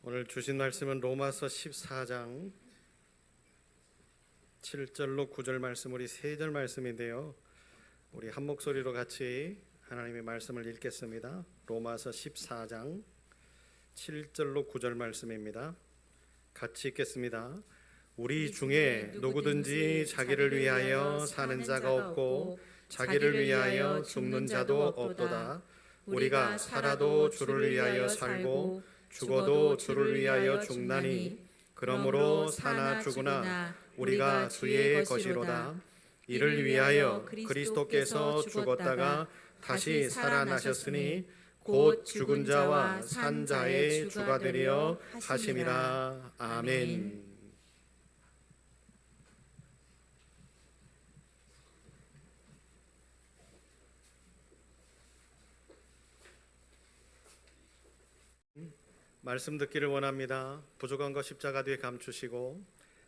오늘 주신 말씀은 로마서 14장 7절로 9절 말씀, 우리 3절 말씀인데요. 우리 한 목소리로 같이 하나님의 말씀을 읽겠습니다. 로마서 14장 7절로 9절 말씀입니다. 같이 읽겠습니다. 우리 중에 누구든지 자기를 위하여 사는 자가 없고 자기를 위하여 죽는 자도 없도다. 우리가 살아도 주를 위하여 살고 죽어도 주를 위하여 죽나니 그러므로 사나 죽으나 우리가 주의 것이로다. 이를 위하여 그리스도께서 죽었다가 다시 살아나셨으니 곧 죽은 자와 산 자의 주가 되려 하심이라. 아멘. 말씀 듣기를 원합니다. 부족한 것 십자가 뒤에 감추시고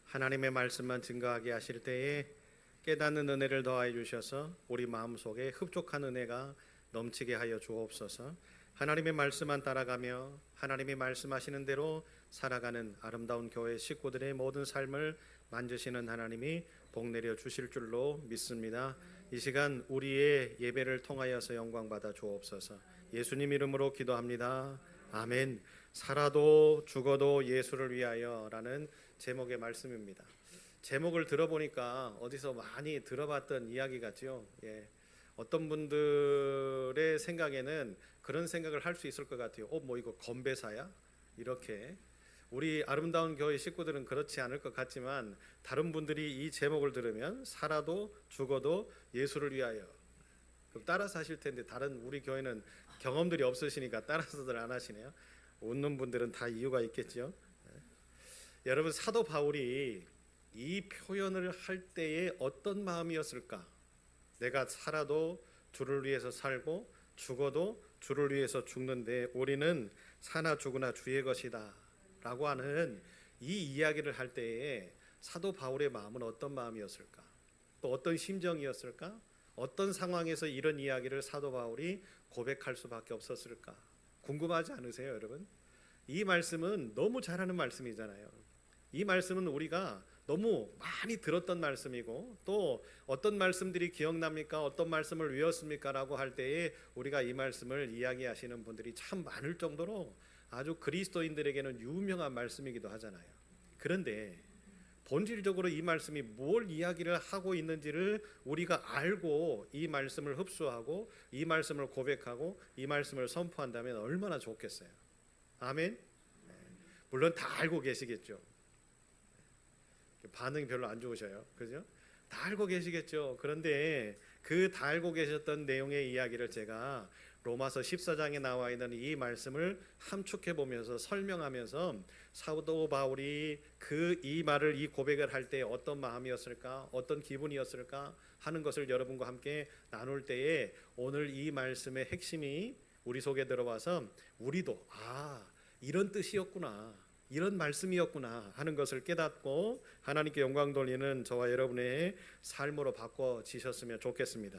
하나님의 말씀만 증거하게 하실 때에 깨닫는 은혜를 더하여 주셔서 우리 마음속에 흡족한 은혜가 넘치게 하여 주옵소서. 하나님의 말씀만 따라가며 하나님이 말씀하시는 대로 살아가는 아름다운 교회 식구들의 모든 삶을 만지시는 하나님이 복 내려 주실 줄로 믿습니다. 이 시간 우리의 예배를 통하여서 영광 받아 주옵소서. 예수님 이름으로 기도합니다. 아멘. 살아도 죽어도 예수를 위하여 라는 제목의 말씀입니다. 제목을 들어보니까 어디서 많이 들어봤던 이야기 같죠. 어떤 분들의 생각에는 그런 생각을 할 수 있을 것 같아요. 뭐 이거 건배사야? 이렇게. 우리 아름다운 교회 식구들은 그렇지 않을 것 같지만 다른 분들이 이 제목을 들으면 살아도 죽어도 예수를 위하여, 그럼 따라서 하실 텐데 다른 우리 교회는 경험들이 없으시니까 따라서들 안 하시네요. 웃는 분들은 다 이유가 있겠죠. 여러분, 사도 바울이 이 표현을 할 때에 어떤 마음이었을까? 내가 살아도 주를 위해서 살고 죽어도 주를 위해서 죽는데 우리는 사나 죽으나 주의 것이다 라고 하는 이 이야기를 할 때에 사도 바울의 마음은 어떤 마음이었을까? 또 어떤 심정이었을까? 어떤 상황에서 이런 이야기를 사도 바울이 고백할 수밖에 없었을까? 궁금하지 않으세요, 여러분? 이 말씀은 너무 잘하는 말씀이잖아요. 이 말씀은 우리가 너무 많이 들었던 말씀이고, 또 어떤 말씀들이 기억납니까? 어떤 말씀을 외웠습니까? 라고 할 때에 우리가 이 말씀을 이야기하시는 분들이 참 많을 정도로 아주 그리스도인들에게는 유명한 말씀이기도 하잖아요. 그런데 본질적으로 이 말씀이 뭘 이야기를 하고 있는지를 우리가 알고 이 말씀을 흡수하고 이 말씀을 고백하고 이 말씀을 선포한다면 얼마나 좋겠어요. 아멘. 물론 다 알고 계시겠죠. 반응이 별로 안 좋으셔요. 그죠? 다 알고 계시겠죠. 그런데 그 다 알고 계셨던 내용의 이야기를 제가 로마서 14장에 나와 있는 이 말씀을 함축해 보면서 설명하면서 사도 바울이 이 말을, 이 고백을 할 때 어떤 마음이었을까, 어떤 기분이었을까 하는 것을 여러분과 함께 나눌 때에 오늘 이 말씀의 핵심이 우리 속에 들어와서 우리도 이런 뜻이었구나, 이런 말씀이었구나 하는 것을 깨닫고 하나님께 영광 돌리는 저와 여러분의 삶으로 바꿔지셨으면 좋겠습니다.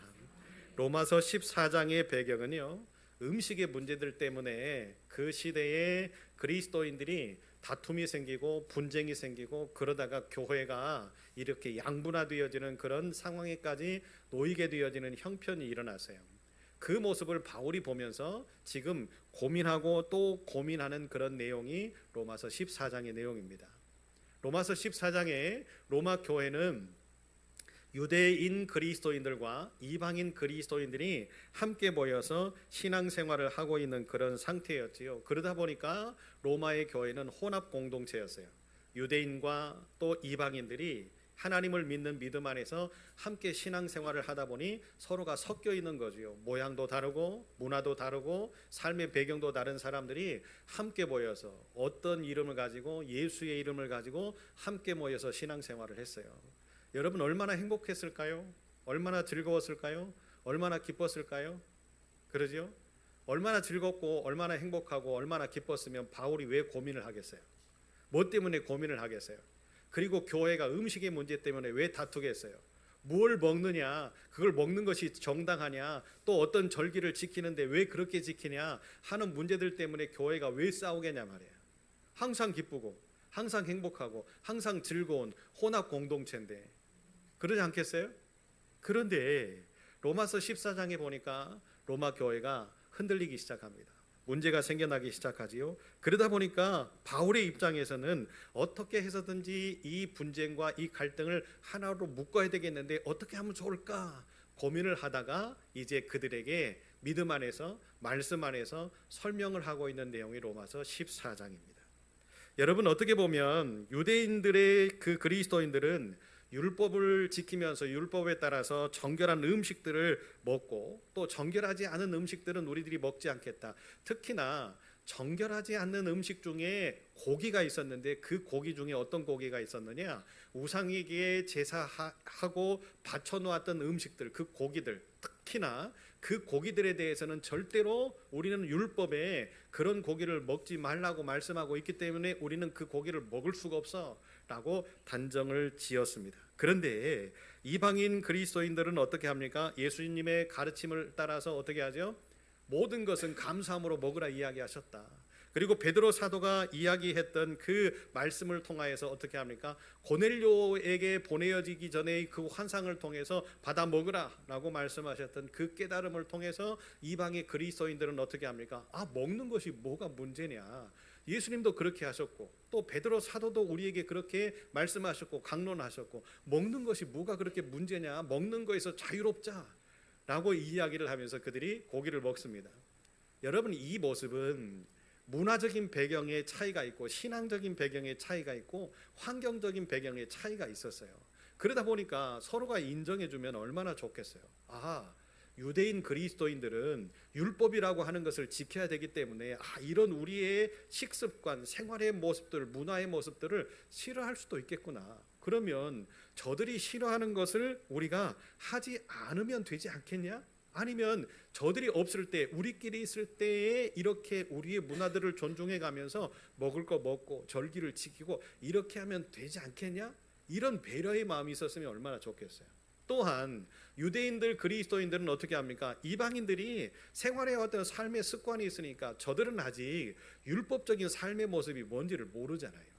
로마서 14장의 배경은요, 음식의 문제들 때문에 그 시대에 그리스도인들이 다툼이 생기고 분쟁이 생기고 그러다가 교회가 이렇게 양분화되어지는 그런 상황에까지 놓이게 되어지는 형편이 일어났어요. 그 모습을 바울이 보면서 지금 고민하고 또 고민하는 그런 내용이 로마서 14장의 내용입니다. 로마서 14장에 로마 교회는 유대인 그리스도인들과 이방인 그리스도인들이 함께 모여서 신앙생활을 하고 있는 그런 상태였지요. 그러다 보니까 로마의 교회는 혼합 공동체였어요. 유대인과 또 이방인들이 하나님을 믿는 믿음 안에서 함께 신앙생활을 하다 보니 서로가 섞여 있는 거지요. 모양도 다르고 문화도 다르고 삶의 배경도 다른 사람들이 함께 모여서 어떤 이름을 가지고 예수의 이름을 가지고 함께 모여서 신앙생활을 했어요. 여러분, 얼마나 행복했을까요? 얼마나 즐거웠을까요? 얼마나 기뻤을까요? 그러죠? 얼마나 즐겁고 얼마나 행복하고 얼마나 기뻤으면 바울이 왜 고민을 하겠어요? 뭐 때문에 고민을 하겠어요? 그리고 교회가 음식의 문제 때문에 왜 다투겠어요? 뭘 먹느냐, 그걸 먹는 것이 정당하냐, 또 어떤 절기를 지키는데 왜 그렇게 지키냐 하는 문제들 때문에 교회가 왜 싸우겠냐 말이에요. 항상 기쁘고 항상 행복하고 항상 즐거운 혼합 공동체인데 그러지 않겠어요? 그런데 로마서 14장에 보니까 로마 교회가 흔들리기 시작합니다. 문제가 생겨나기 시작하지요. 그러다 보니까 바울의 입장에서는 어떻게 해서든지 이 분쟁과 이 갈등을 하나로 묶어야 되겠는데 어떻게 하면 좋을까 고민을 하다가 이제 그들에게 믿음 안에서 말씀 안에서 설명을 하고 있는 내용이 로마서 14장입니다. 여러분 어떻게 보면 유대인들의 그 그리스도인들은 율법을 지키면서 율법에 따라서 정결한 음식들을 먹고 또 정결하지 않은 음식들은 우리들이 먹지 않겠다. 특히나 정결하지 않는 음식 중에 고기가 있었는데 그 고기 중에 어떤 고기가 있었느냐? 우상에게 제사하고 바쳐놓았던 음식들, 그 고기들, 특히나 그 고기들에 대해서는 절대로 우리는 율법에 그런 고기를 먹지 말라고 말씀하고 있기 때문에 우리는 그 고기를 먹을 수가 없어 라고 단정을 지었습니다. 그런데 이방인 그리스도인들은 어떻게 합니까? 예수님의 가르침을 따라서 어떻게 하죠? 모든 것은 감사함으로 먹으라 이야기하셨다. 그리고 베드로 사도가 이야기했던 그 말씀을 통하여서 어떻게 합니까? 고넬료에게 보내어지기 전에 그 환상을 통해서 받아 먹으라 라고 말씀하셨던 그 깨달음을 통해서 이방의 그리스도인들은 어떻게 합니까? 먹는 것이 뭐가 문제냐? 예수님도 그렇게 하셨고 또 베드로 사도도 우리에게 그렇게 말씀하셨고 강론하셨고 먹는 것이 뭐가 그렇게 문제냐? 먹는 것에서 자유롭자 라고 이야기를 하면서 그들이 고기를 먹습니다. 여러분 이 모습은 문화적인 배경의 차이가 있고 신앙적인 배경의 차이가 있고 환경적인 배경의 차이가 있었어요. 그러다 보니까 서로가 인정해주면 얼마나 좋겠어요. 유대인 그리스도인들은 율법이라고 하는 것을 지켜야 되기 때문에 이런 우리의 식습관, 생활의 모습들, 문화의 모습들을 싫어할 수도 있겠구나. 그러면 저들이 싫어하는 것을 우리가 하지 않으면 되지 않겠냐? 아니면 저들이 없을 때 우리끼리 있을 때에 이렇게 우리의 문화들을 존중해 가면서 먹을 거 먹고 절기를 지키고 이렇게 하면 되지 않겠냐? 이런 배려의 마음이 있었으면 얼마나 좋겠어요. 또한 유대인들 그리스도인들은 어떻게 합니까? 이방인들이 생활해 왔던 삶의 습관이 있으니까 저들은 아직 율법적인 삶의 모습이 뭔지를 모르잖아요.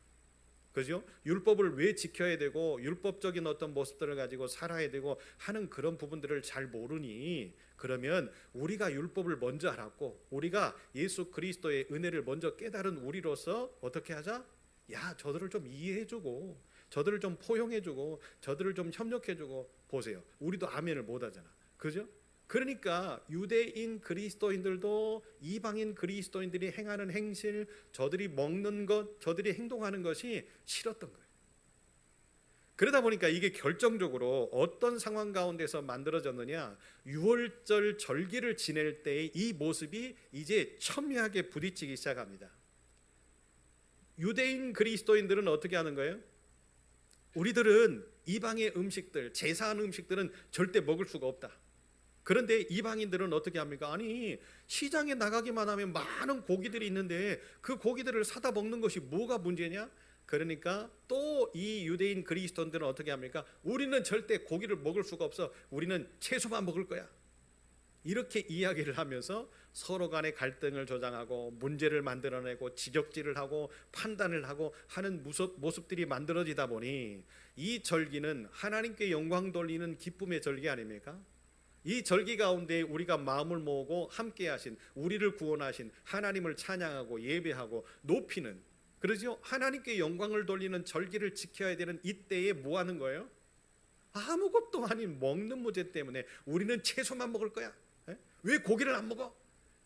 그죠? 율법을 왜 지켜야 되고 율법적인 어떤 모습들을 가지고 살아야 되고 하는 그런 부분들을 잘 모르니 그러면 우리가 율법을 먼저 알았고 우리가 예수 그리스도의 은혜를 먼저 깨달은 우리로서 어떻게 하자? 저들을 좀 이해해주고 저들을 좀 포용해주고 저들을 좀 협력해주고 보세요. 우리도 아멘을 못하잖아. 그죠? 그러니까 유대인 그리스도인들도 이방인 그리스도인들이 행하는 행실, 저들이 먹는 것, 저들이 행동하는 것이 싫었던 거예요. 그러다 보니까 이게 결정적으로 어떤 상황 가운데서 만들어졌느냐? 유월절 절기를 지낼 때의 이 모습이 이제 첨예하게 부딪히기 시작합니다. 유대인 그리스도인들은 어떻게 하는 거예요? 우리들은 이방의 음식들, 제사한 음식들은 절대 먹을 수가 없다. 그런데 이방인들은 어떻게 합니까? 아니 시장에 나가기만 하면 많은 고기들이 있는데 그 고기들을 사다 먹는 것이 뭐가 문제냐? 그러니까 또 이 유대인 그리스도인들은 어떻게 합니까? 우리는 절대 고기를 먹을 수가 없어. 우리는 채소만 먹을 거야. 이렇게 이야기를 하면서 서로 간의 갈등을 조장하고 문제를 만들어내고 지적질을 하고 판단을 하고 하는 모습들이 만들어지다 보니 이 절기는 하나님께 영광 돌리는 기쁨의 절기 아닙니까? 이 절기 가운데 우리가 마음을 모으고 함께 하신 우리를 구원하신 하나님을 찬양하고 예배하고 높이는 그러죠? 하나님께 영광을 돌리는 절기를 지켜야 되는 이때에 뭐 하는 거예요? 아무것도 아닌 먹는 문제 때문에 우리는 채소만 먹을 거야. 왜 고기를 안 먹어?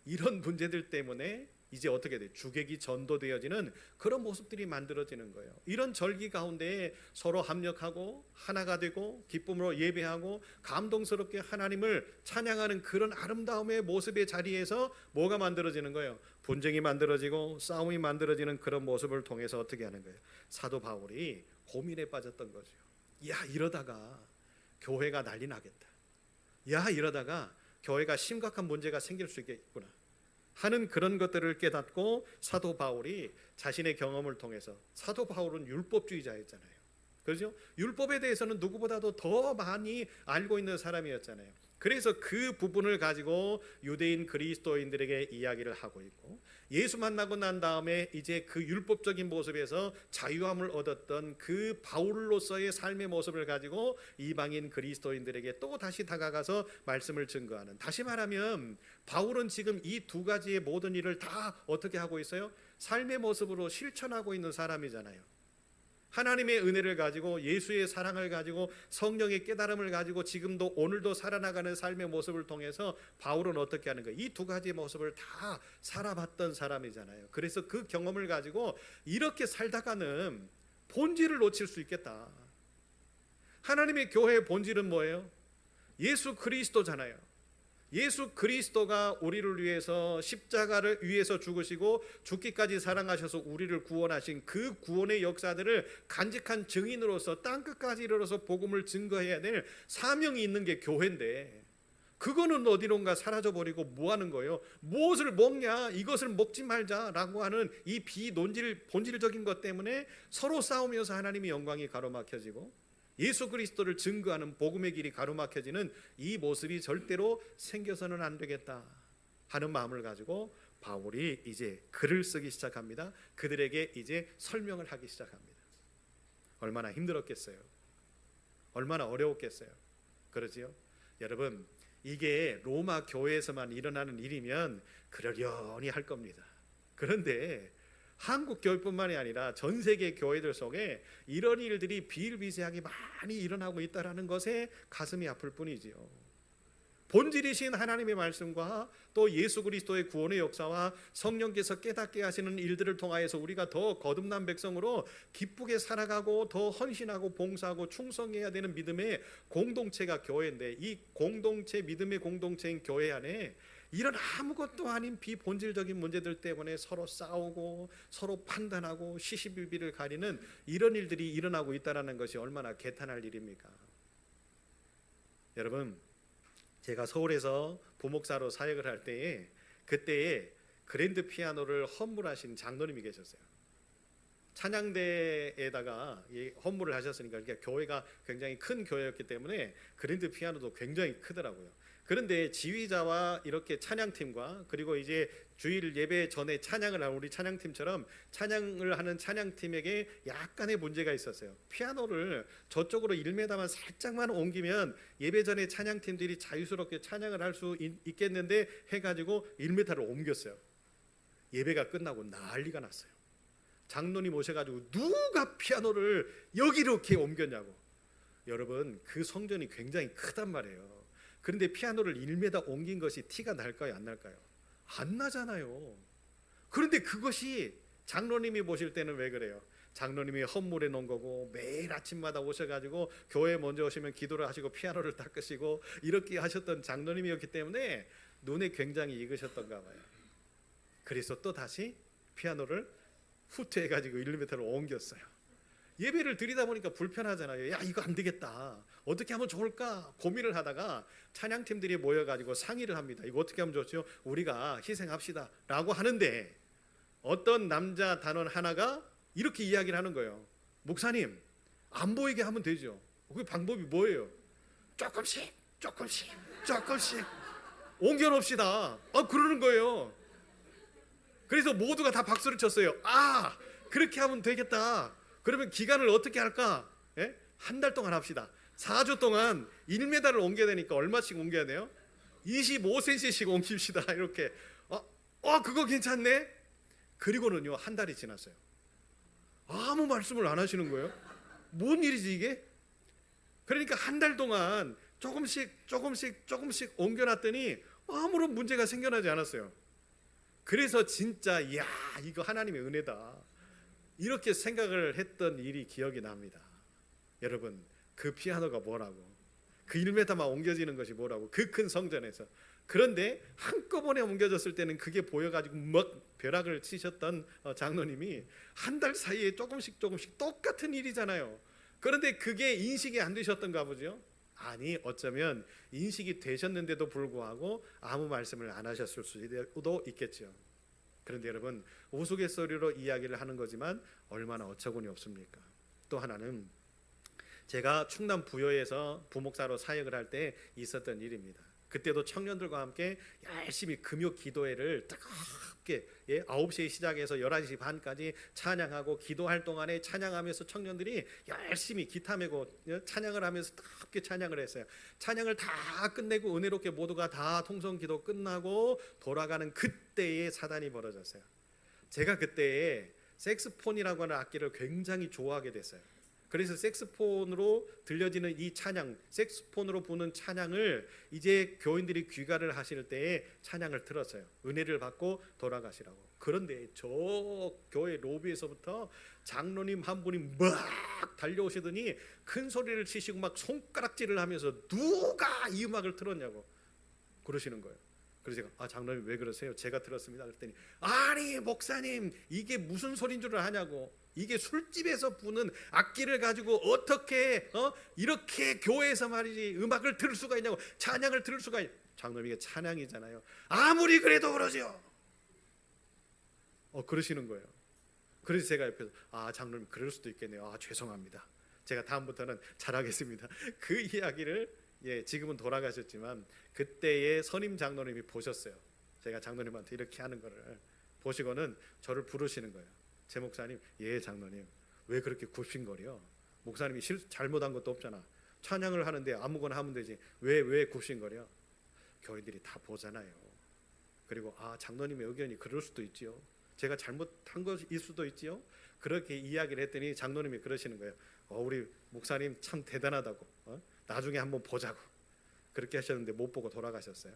이런 문제들 때문에 이제 어떻게 돼? 주객이 전도되어지는 그런 모습들이 만들어지는 거예요. 이런 절기 가운데 서로 합력하고 하나가 되고 기쁨으로 예배하고 감동스럽게 하나님을 찬양하는 그런 아름다움의 모습의 자리에서 뭐가 만들어지는 거예요? 분쟁이 만들어지고 싸움이 만들어지는 그런 모습을 통해서 어떻게 하는 거예요? 사도 바울이 고민에 빠졌던 거죠. 이러다가 교회가 난리 나겠다. 이러다가 교회가 심각한 문제가 생길 수 있겠구나 하는 그런 것들을 깨닫고 사도 바울이 자신의 경험을 통해서 사도 바울은 율법주의자였잖아요. 그렇죠? 율법에 대해서는 누구보다도 더 많이 알고 있는 사람이었잖아요. 그래서 그 부분을 가지고 유대인 그리스도인들에게 이야기를 하고 있고, 예수 만나고 난 다음에 이제 그 율법적인 모습에서 자유함을 얻었던 그 바울로서의 삶의 모습을 가지고 이방인 그리스도인들에게 또 다시 다가가서 말씀을 증거하는, 다시 말하면 바울은 지금 이 두 가지의 모든 일을 다 어떻게 하고 있어요? 삶의 모습으로 실천하고 있는 사람이잖아요. 하나님의 은혜를 가지고, 예수의 사랑을 가지고, 성령의 깨달음을 가지고 지금도 오늘도 살아나가는 삶의 모습을 통해서 바울은 어떻게 하는 거예요? 이 두 가지 모습을 다 살아봤던 사람이잖아요. 그래서 그 경험을 가지고 이렇게 살다가는 본질을 놓칠 수 있겠다. 하나님의 교회의 본질은 뭐예요? 예수 그리스도잖아요. 예수 그리스도가 우리를 위해서 십자가를 위해서 죽으시고 죽기까지 사랑하셔서 우리를 구원하신 그 구원의 역사들을 간직한 증인으로서 땅끝까지 이르러서 복음을 증거해야 될 사명이 있는 게 교회인데, 그거는 어디론가 사라져버리고 뭐 하는 거예요? 무엇을 먹냐, 이것을 먹지 말자라고 하는 이 본질적인 것 때문에 서로 싸우면서 하나님의 영광이 가로막혀지고 예수 그리스도를 증거하는 복음의 길이 가로막혀지는 이 모습이 절대로 생겨서는 안 되겠다 하는 마음을 가지고 바울이 이제 글을 쓰기 시작합니다. 그들에게 이제 설명을 하기 시작합니다. 얼마나 힘들었겠어요? 얼마나 어려웠겠어요? 그러지요? 여러분, 이게 로마 교회에서만 일어나는 일이면 그러려니 할 겁니다. 그런데 한국 교회뿐만이 아니라 전 세계 교회들 속에 이런 일들이 비일비재하게 많이 일어나고 있다는 것에 가슴이 아플 뿐이지요. 본질이신 하나님의 말씀과 또 예수 그리스도의 구원의 역사와 성령께서 깨닫게 하시는 일들을 통하여서 우리가 더 거듭난 백성으로 기쁘게 살아가고 더 헌신하고 봉사하고 충성해야 되는 믿음의 공동체가 교회인데, 이 공동체, 믿음의 공동체인 교회 안에 이런 아무것도 아닌 비본질적인 문제들 때문에 서로 싸우고 서로 판단하고 시시비비를 가리는 이런 일들이 일어나고 있다는 것이 얼마나 개탄할 일입니까? 여러분, 제가 서울에서 부목사로 사역을 할 때에 그때에 그랜드 피아노를 헌물하신 장로님이 계셨어요. 찬양대에다가 헌물을 하셨으니까, 그러니까 교회가 굉장히 큰 교회였기 때문에 그랜드 피아노도 굉장히 크더라고요. 그런데 지휘자와 이렇게 찬양팀과, 그리고 이제 주일 예배 전에 찬양을 하는 우리 찬양팀처럼 찬양을 하는 찬양팀에게 약간의 문제가 있었어요. 피아노를 저쪽으로 1m만 살짝만 옮기면 예배 전에 찬양팀들이 자유스럽게 찬양을 할 수 있겠는데 해가지고 1m를 옮겼어요. 예배가 끝나고 난리가 났어요. 장로님 오셔가지고 누가 피아노를 여기 이렇게 옮겼냐고. 여러분, 그 성전이 굉장히 크단 말이에요. 그런데 피아노를 1m 옮긴 것이 티가 날까요, 안 날까요? 안 나잖아요. 그런데 그것이 장로님이 보실 때는 왜 그래요? 장로님이 헌물해 놓은 거고, 매일 아침마다 오셔가지고 교회에 먼저 오시면 기도를 하시고 피아노를 닦으시고 이렇게 하셨던 장로님이었기 때문에 눈에 굉장히 익으셨던가 봐요. 그래서 또 다시 피아노를 후퇴해가지고 1m를 옮겼어요. 예배를 드리다 보니까 불편하잖아요. 야, 이거 안 되겠다, 어떻게 하면 좋을까 고민을 하다가 찬양팀들이 모여가지고 상의를 합니다. 이거 어떻게 하면 좋죠? 우리가 희생합시다 라고 하는데, 어떤 남자 단원 하나가 이렇게 이야기를 하는 거예요. 목사님, 안 보이게 하면 되죠. 그 방법이 뭐예요? 조금씩 옮겨놓읍시다. 그러는 거예요. 그래서 모두가 다 박수를 쳤어요. 아, 그렇게 하면 되겠다. 그러면 기간을 어떻게 할까? 한 달 동안 합시다. 4주 동안 1m를 옮겨야 되니까 얼마씩 옮겨야 돼요? 25cm씩 옮깁시다. 이렇게. 그거 괜찮네. 그리고는요, 한 달이 지났어요. 아무 말씀을 안 하시는 거예요. 뭔 일이지 이게? 그러니까 한 달 동안 조금씩 옮겨놨더니 아무런 문제가 생겨나지 않았어요. 그래서 진짜 이야, 이거 하나님의 은혜다, 이렇게 생각을 했던 일이 기억이 납니다. 여러분, 그 피아노가 뭐라고, 그 1m만 옮겨지는 것이 뭐라고, 그 큰 성전에서. 그런데 한꺼번에 옮겨졌을 때는 그게 보여가지고 막 벼락을 치셨던 장로님이 한 달 사이에 조금씩 똑같은 일이잖아요. 그런데 그게 인식이 안 되셨던가 보죠. 아니, 어쩌면 인식이 되셨는데도 불구하고 아무 말씀을 안 하셨을 수도 있겠죠. 그런데 여러분, 우스갯소리로 이야기를 하는 거지만 얼마나 어처구니 없습니까? 또 하나는 제가 충남 부여에서 부목사로 사역을 할 때 있었던 일입니다. 그때도 청년들과 함께 열심히 금요 기도회를 뜨겁게 9시에 시작해서 11시 반까지 찬양하고 기도할 동안에 찬양하면서 청년들이 열심히 기타 메고 찬양을 하면서 뜨겁게 찬양을 했어요. 찬양을 다 끝내고 은혜롭게 모두가 다 통성기도 끝나고 돌아가는 그때에 사단이 벌어졌어요. 제가 그때에 색스폰이라고 하는 악기를 굉장히 좋아하게 됐어요. 그래서 색스폰으로 들려지는 이 찬양, 색스폰으로 부는 찬양을 이제 교인들이 귀가를 하실 때에 찬양을 들었어요. 은혜를 받고 돌아가시라고. 그런데 저 교회 로비에서부터 장로님 한 분이 막 달려오시더니 큰 소리를 치시고 막 손가락질을 하면서 누가 이 음악을 틀었냐고 그러시는 거예요. 그래서 제가 장로님 왜 그러세요? 제가 들었습니다. 그랬더니 아니 목사님 이게 무슨 소린 줄 아냐고. 이게 술집에서 부는 악기를 가지고 어떻게 이렇게 교회에서 말이지 음악을 들을 수가 있냐고. 찬양을 들을 수가 있냐고. 장로님 이게 찬양이잖아요. 아무리 그래도 그러죠. 그러시는 거예요. 그래서 제가 옆에서 장로님 그럴 수도 있겠네요. 죄송합니다. 제가 다음부터는 잘하겠습니다. 그 이야기를 지금은 돌아가셨지만 그때의 선임 장로님이 보셨어요. 제가 장로님한테 이렇게 하는 거를 보시고는 저를 부르시는 거예요. 제 목사님, 장로님 왜 그렇게 굽신거려? 목사님이 잘못한 것도 없잖아. 찬양을 하는데 아무거나 하면 되지. 왜 굽신거려? 교인들이 다 보잖아요. 그리고 장로님의 의견이 그럴 수도 있지요. 제가 잘못한 것일 수도 있지요. 그렇게 이야기를 했더니 장로님이 그러시는 거예요. 우리 목사님 참 대단하다고. 나중에 한번 보자고. 그렇게 하셨는데 못 보고 돌아가셨어요.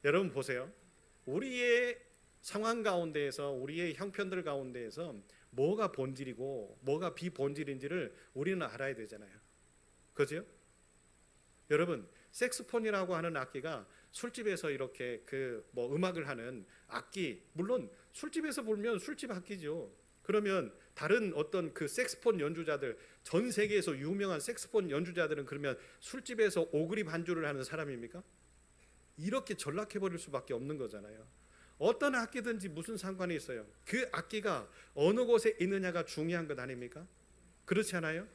여러분 보세요. 우리의 상황 가운데에서 우리의 형편들 가운데에서 뭐가 본질이고 뭐가 비본질인지를 우리는 알아야 되잖아요. 그죠? 여러분 색스폰이라고 하는 악기가 술집에서 이렇게 음악을 하는 악기, 물론 술집에서 불면 술집 악기죠. 그러면 다른 어떤 그 색스폰 연주자들, 전 세계에서 유명한 색스폰 연주자들은 그러면 술집에서 오그리 반주를 하는 사람입니까? 이렇게 전락해 버릴 수밖에 없는 거잖아요. 어떤 악기든지 무슨 상관이 있어요? 그 악기가 어느 곳에 있느냐가 중요한 것 아닙니까? 그렇지 않아요?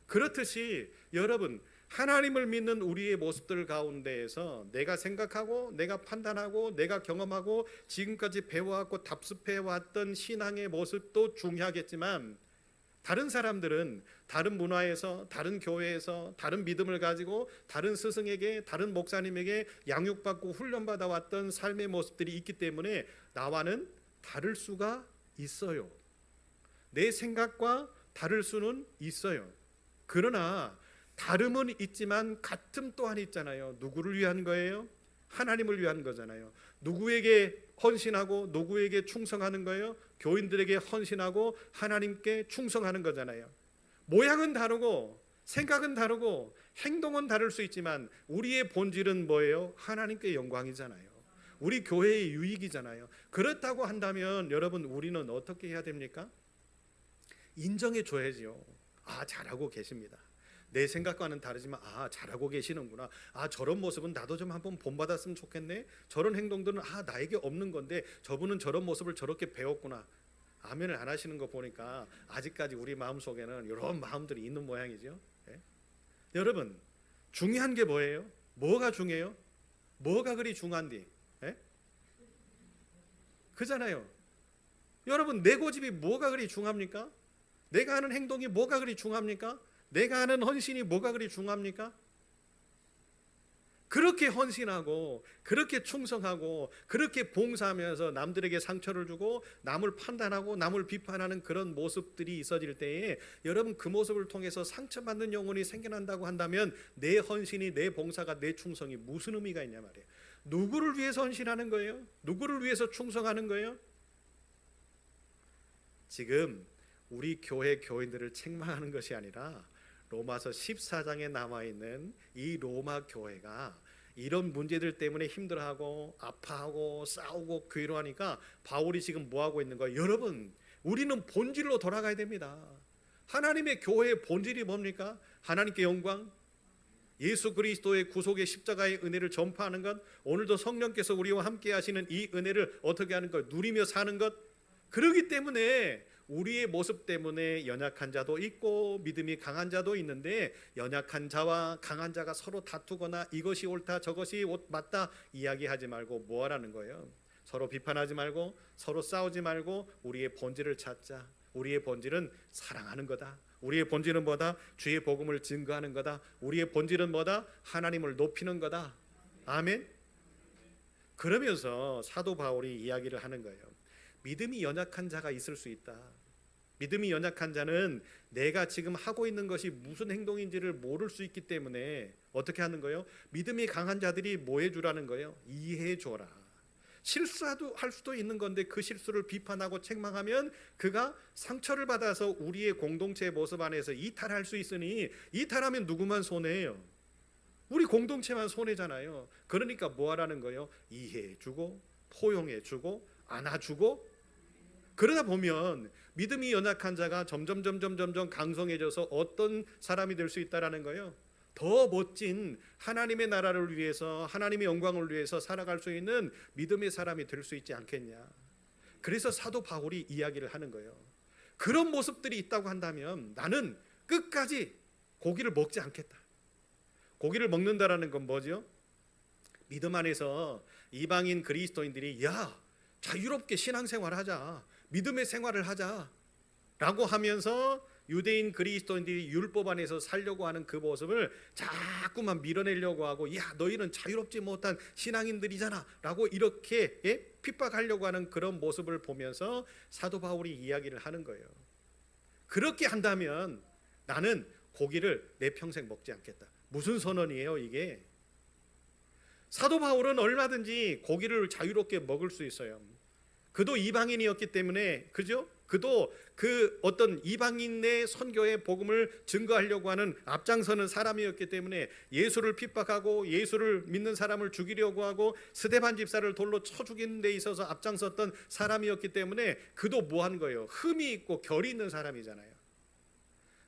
그렇듯이 여러분 하나님을 믿는 우리의 모습들 가운데에서 내가 생각하고 내가 판단하고 내가 경험하고 지금까지 배워왔고 답습해왔던 신앙의 모습도 중요하겠지만 다른 사람들은 다른 문화에서 다른 교회에서 다른 믿음을 가지고 다른 스승에게 다른 목사님에게 양육받고 훈련받아 왔던 삶의 모습들이 있기 때문에 나와는 다를 수가 있어요. 내 생각과 다를 수는 있어요. 그러나 다름은 있지만 같음 또한 있잖아요. 누구를 위한 거예요? 하나님을 위한 거잖아요. 누구에게 헌신하고 누구에게 충성하는 거예요? 교인들에게 헌신하고 하나님께 충성하는 거잖아요. 모양은 다르고 생각은 다르고 행동은 다를 수 있지만 우리의 본질은 뭐예요? 하나님께 영광이잖아요. 우리 교회의 유익이잖아요. 그렇다고 한다면 여러분 우리는 어떻게 해야 됩니까? 인정해 줘야지요. 잘하고 계십니다. 내 생각과는 다르지만 잘하고 계시는구나. 저런 모습은 나도 좀 한번 본받았으면 좋겠네. 저런 행동들은 나에게 없는 건데 저분은 저런 모습을 저렇게 배웠구나. 아멘을 안 하시는 거 보니까 아직까지 우리 마음속에는 이런 마음들이 있는 모양이죠. 여러분 중요한 게 뭐예요? 뭐가 중요해요? 뭐가 그리 중요한디? 그잖아요. 여러분 내 고집이 뭐가 그리 중요합니까? 내가 하는 행동이 뭐가 그리 중요합니까? 내가 하는 헌신이 뭐가 그리 중요합니까? 그렇게 헌신하고 그렇게 충성하고 그렇게 봉사하면서 남들에게 상처를 주고 남을 판단하고 남을 비판하는 그런 모습들이 있어질 때에 여러분 그 모습을 통해서 상처받는 영혼이 생겨난다고 한다면 내 헌신이 내 봉사가 내 충성이 무슨 의미가 있냐 말이에요. 누구를 위해서 헌신하는 거예요? 누구를 위해서 충성하는 거예요? 지금 우리 교회 교인들을 책망하는 것이 아니라 로마서 14장에 남아있는 이 로마 교회가 이런 문제들 때문에 힘들어하고 아파하고 싸우고 괴로워하니까 바울이 지금 뭐하고 있는 거예요? 여러분 우리는 본질로 돌아가야 됩니다. 하나님의 교회의 본질이 뭡니까? 하나님께 영광, 예수 그리스도의 구속의 십자가의 은혜를 전파하는 것, 오늘도 성령께서 우리와 함께 하시는 이 은혜를 어떻게 하는 것? 누리며 사는 것. 그렇기 때문에 우리의 모습 때문에 연약한 자도 있고 믿음이 강한 자도 있는데, 연약한 자와 강한 자가 서로 다투거나 이것이 옳다 저것이 맞다 이야기하지 말고 뭐 하라는 거예요? 서로 비판하지 말고 서로 싸우지 말고 우리의 본질을 찾자. 우리의 본질은 사랑하는 거다. 우리의 본질은 뭐다? 주의 복음을 증거하는 거다. 우리의 본질은 뭐다? 하나님을 높이는 거다. 아멘. 그러면서 사도 바울이 이야기를 하는 거예요. 믿음이 연약한 자가 있을 수 있다. 믿음이 연약한 자는 내가 지금 하고 있는 것이 무슨 행동인지를 모를 수 있기 때문에 어떻게 하는 거예요? 믿음이 강한 자들이 뭐 해주라는 거예요? 이해해 줘라. 실수도 할 수도 있는 건데 그 실수를 비판하고 책망하면 그가 상처를 받아서 우리의 공동체의 모습 안에서 이탈할 수 있으니, 이탈하면 누구만 손해예요? 우리 공동체만 손해잖아요. 그러니까 뭐 하라는 거예요? 이해해주고 포용해주고 안아주고. 그러다 보면 믿음이 연약한 자가 점점 강성해져서 어떤 사람이 될 수 있다라는 거예요? 더 멋진 하나님의 나라를 위해서, 하나님의 영광을 위해서 살아갈 수 있는 믿음의 사람이 될 수 있지 않겠냐. 그래서 사도 바울이 이야기를 하는 거예요. 그런 모습들이 있다고 한다면 나는 끝까지 고기를 먹지 않겠다. 고기를 먹는다라는 건 뭐죠? 믿음 안에서 이방인 그리스도인들이 야, 자유롭게 신앙생활을 하자, 믿음의 생활을 하자 라고 하면서 유대인 그리스도인들이 율법 안에서 살려고 하는 그 모습을 자꾸만 밀어내려고 하고, 야, 너희는 자유롭지 못한 신앙인들이잖아 라고 이렇게 핍박하려고 하는 그런 모습을 보면서 사도 바울이 이야기를 하는 거예요. 그렇게 한다면 나는 고기를 내 평생 먹지 않겠다. 무슨 선언이에요 이게? 사도 바울은 얼마든지 고기를 자유롭게 먹을 수 있어요. 그도 이방인이었기 때문에, 그죠? 그도 그 어떤 이방인의 선교의 복음을 증거하려고 하는 앞장서는 사람이었기 때문에 예수를 핍박하고 예수를 믿는 사람을 죽이려고 하고 스데반 집사를 돌로 쳐 죽이는 데 있어서 앞장섰던 사람이었기 때문에 그도 뭐 한 거예요? 흠이 있고 결이 있는 사람이잖아요.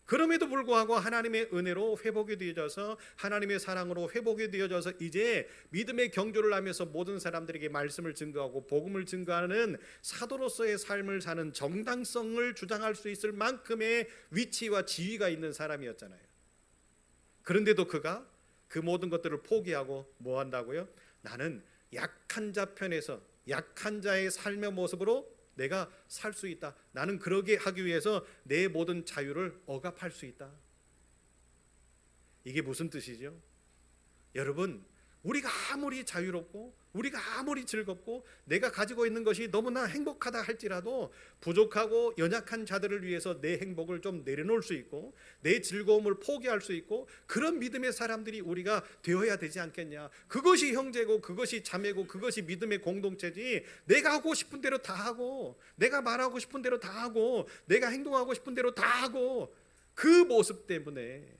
그럼에도 불구하고 하나님의 은혜로 회복이 되어져서, 하나님의 사랑으로 회복이 되어져서 이제 믿음의 경주를 하면서 모든 사람들에게 말씀을 증거하고 복음을 증거하는 사도로서의 삶을 사는 정당성을 주장할 수 있을 만큼의 위치와 지위가 있는 사람이었잖아요. 그런데도 그가 그 모든 것들을 포기하고 뭐 한다고요? 나는 약한 자 편에서 약한 자의 삶의 모습으로 내가 살 수 있다. 나는 그러게 하기 위해서 내 모든 자유를 억압할 수 있다. 이게 무슨 뜻이죠? 여러분, 우리가 아무리 자유롭고 우리가 아무리 즐겁고 내가 가지고 있는 것이 너무나 행복하다 할지라도 부족하고 연약한 자들을 위해서 내 행복을 좀 내려놓을 수 있고 내 즐거움을 포기할 수 있고, 그런 믿음의 사람들이 우리가 되어야 되지 않겠냐. 그것이 형제고 그것이 자매고 그것이 믿음의 공동체지, 내가 하고 싶은 대로 다 하고 내가 말하고 싶은 대로 다 하고 내가 행동하고 싶은 대로 다 하고, 그 모습 때문에,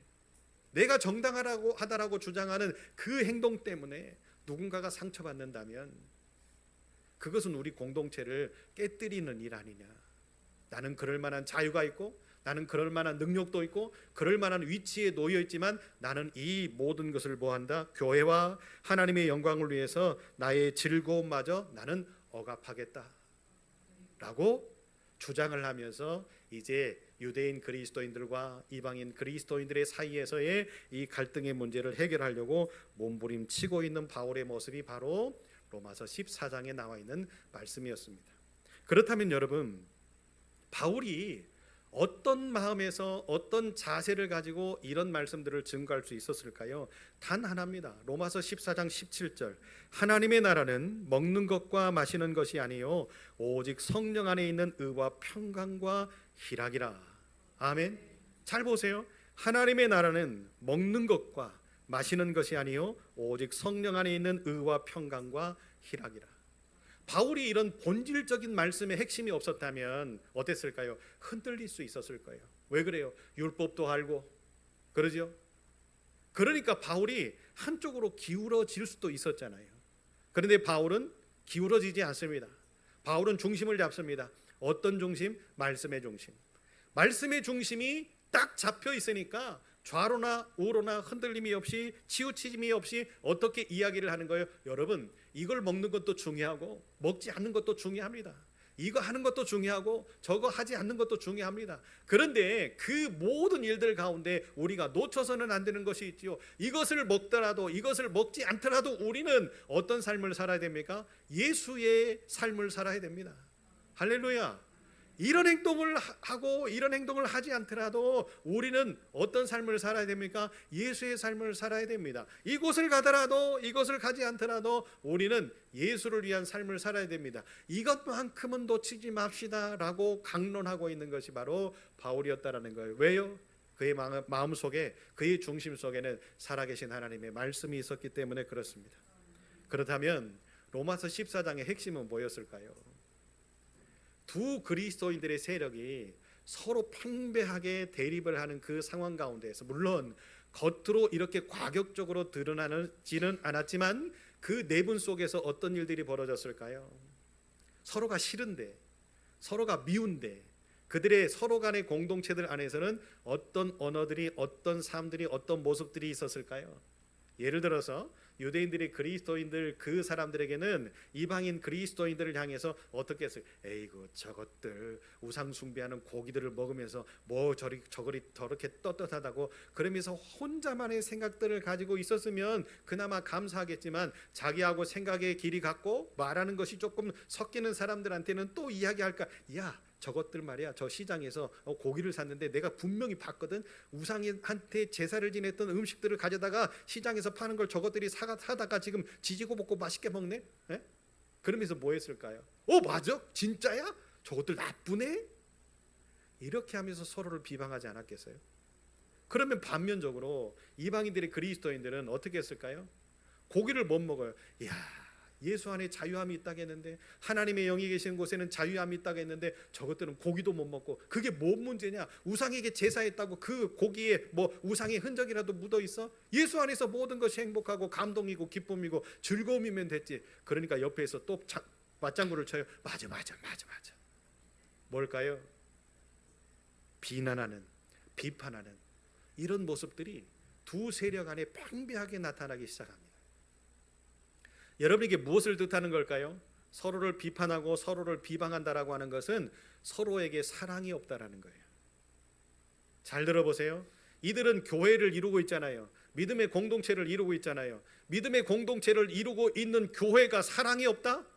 내가 정당하다고 하다라고 주장하는 그 행동 때문에 누군가가 상처받는다면 그것은 우리 공동체를 깨뜨리는 일 아니냐. 나는 그럴 만한 자유가 있고 나는 그럴 만한 능력도 있고 그럴 만한 위치에 놓여 있지만 나는 이 모든 것을 뭐한다? 교회와 하나님의 영광을 위해서 나의 즐거움마저 나는 억압하겠다 라고 주장을 하면서 이제 유대인 그리스도인들과 이방인 그리스도인들의 사이에서의 이 갈등의 문제를 해결하려고 몸부림치고 있는 바울의 모습이 바로 로마서 14장에 나와 있는 말씀이었습니다. 그렇다면 여러분, 바울이 어떤 마음에서 어떤 자세를 가지고 이런 말씀들을 증거할 수 있었을까요? 단 하나입니다. 로마서 14장 17절, 하나님의 나라는 먹는 것과 마시는 것이 아니요 오직 성령 안에 있는 의와 평강과 희락이라. 아멘. 잘 보세요. 하나님의 나라는 먹는 것과 마시는 것이 아니요 오직 성령 안에 있는 의와 평강과 희락이라. 바울이 이런 본질적인 말씀의 핵심이 없었다면 어땠을까요? 흔들릴 수 있었을 거예요. 왜 그래요? 율법도 알고 그러죠. 그러니까 바울이 한쪽으로 기울어질 수도 있었잖아요. 그런데 바울은 기울어지지 않습니다. 바울은 중심을 잡습니다. 어떤 중심? 말씀의 중심. 말씀의 중심이 딱 잡혀 있으니까 좌로나 우로나 흔들림이 없이 치우침이 없이 어떻게 이야기를 하는 거예요? 여러분, 이걸 먹는 것도 중요하고 먹지 않는 것도 중요합니다. 이거 하는 것도 중요하고 저거 하지 않는 것도 중요합니다. 그런데 그 모든 일들 가운데 우리가 놓쳐서는 안 되는 것이 있지요. 이것을 먹더라도 이것을 먹지 않더라도 우리는 어떤 삶을 살아야 됩니까? 예수의 삶을 살아야 됩니다. 할렐루야. 이런 행동을 하고 이런 행동을 하지 않더라도 우리는 어떤 삶을 살아야 됩니까? 예수의 삶을 살아야 됩니다. 이곳을 가더라도 이것을 가지 않더라도 우리는 예수를 위한 삶을 살아야 됩니다. 이것만큼은 놓치지 맙시다라고 강론하고 있는 것이 바로 바울이었다라는 거예요. 왜요? 그의 마음속에, 그의 중심 속에는 살아계신 하나님의 말씀이 있었기 때문에 그렇습니다. 그렇다면 로마서 14장의 핵심은 뭐였을까요? 두 그리스도인들의 세력이 서로 팽배하게 대립을 하는 그 상황 가운데에서, 물론 겉으로 이렇게 과격적으로 드러나지는 않았지만 그 내분 속에서 어떤 일들이 벌어졌을까요? 서로가 싫은데, 서로가 미운데, 그들의 서로 간의 공동체들 안에서는 어떤 언어들이, 어떤 삶들이, 어떤 모습들이 있었을까요? 예를 들어서 유대인들이 그리스도인들, 그 사람들에게는 이방인 그리스도인들을 향해서 어떻게 했어요? 에이구, 저것들 우상 숭배하는 고기들을 먹으면서 뭐 저거리 저렇게 떳떳하다고 그러면서 혼자만의 생각들을 가지고 있었으면 그나마 감사하겠지만, 자기하고 생각의 길이 같고 말하는 것이 조금 섞이는 사람들한테는 또 이야기할까? 야, 저것들 말이야, 저 시장에서 고기를 샀는데 내가 분명히 봤거든. 우상한테 제사를 지냈던 음식들을 가져다가 시장에서 파는 걸 저것들이 사다가 지금 지지고 볶고 맛있게 먹네. 에? 그러면서 뭐 했을까요? 맞아? 진짜야? 저것들 나쁘네? 이렇게 하면서 서로를 비방하지 않았겠어요? 그러면 반면적으로 이방인들의 그리스도인들은 어떻게 했을까요? 고기를 못 먹어요. 이야, 예수 안에 자유함이 있다겠는데, 하나님의 영이 계시는 곳에는 자유함이 있다겠는데 저것들은 고기도 못 먹고, 그게 뭔 문제냐? 우상에게 제사했다고 그 고기에 뭐 우상의 흔적이라도 묻어 있어? 예수 안에서 모든 것이 행복하고 감동이고 기쁨이고 즐거움이면 됐지. 그러니까 옆에서 또 맞장구를 쳐요. 맞아. 뭘까요? 비난하는, 비판하는 이런 모습들이 두 세력 안에 팽배하게 나타나기 시작합니다. 여러분에게 무엇을 뜻하는 걸까요? 서로를 비판하고 서로를 비방한다라고 하는 것은 서로에게 사랑이 없다라는 거예요. 잘 들어보세요. 이들은 교회를 이루고 있잖아요. 믿음의 공동체를 이루고 있잖아요. 믿음의 공동체를 이루고 있는 교회가 사랑이 없다?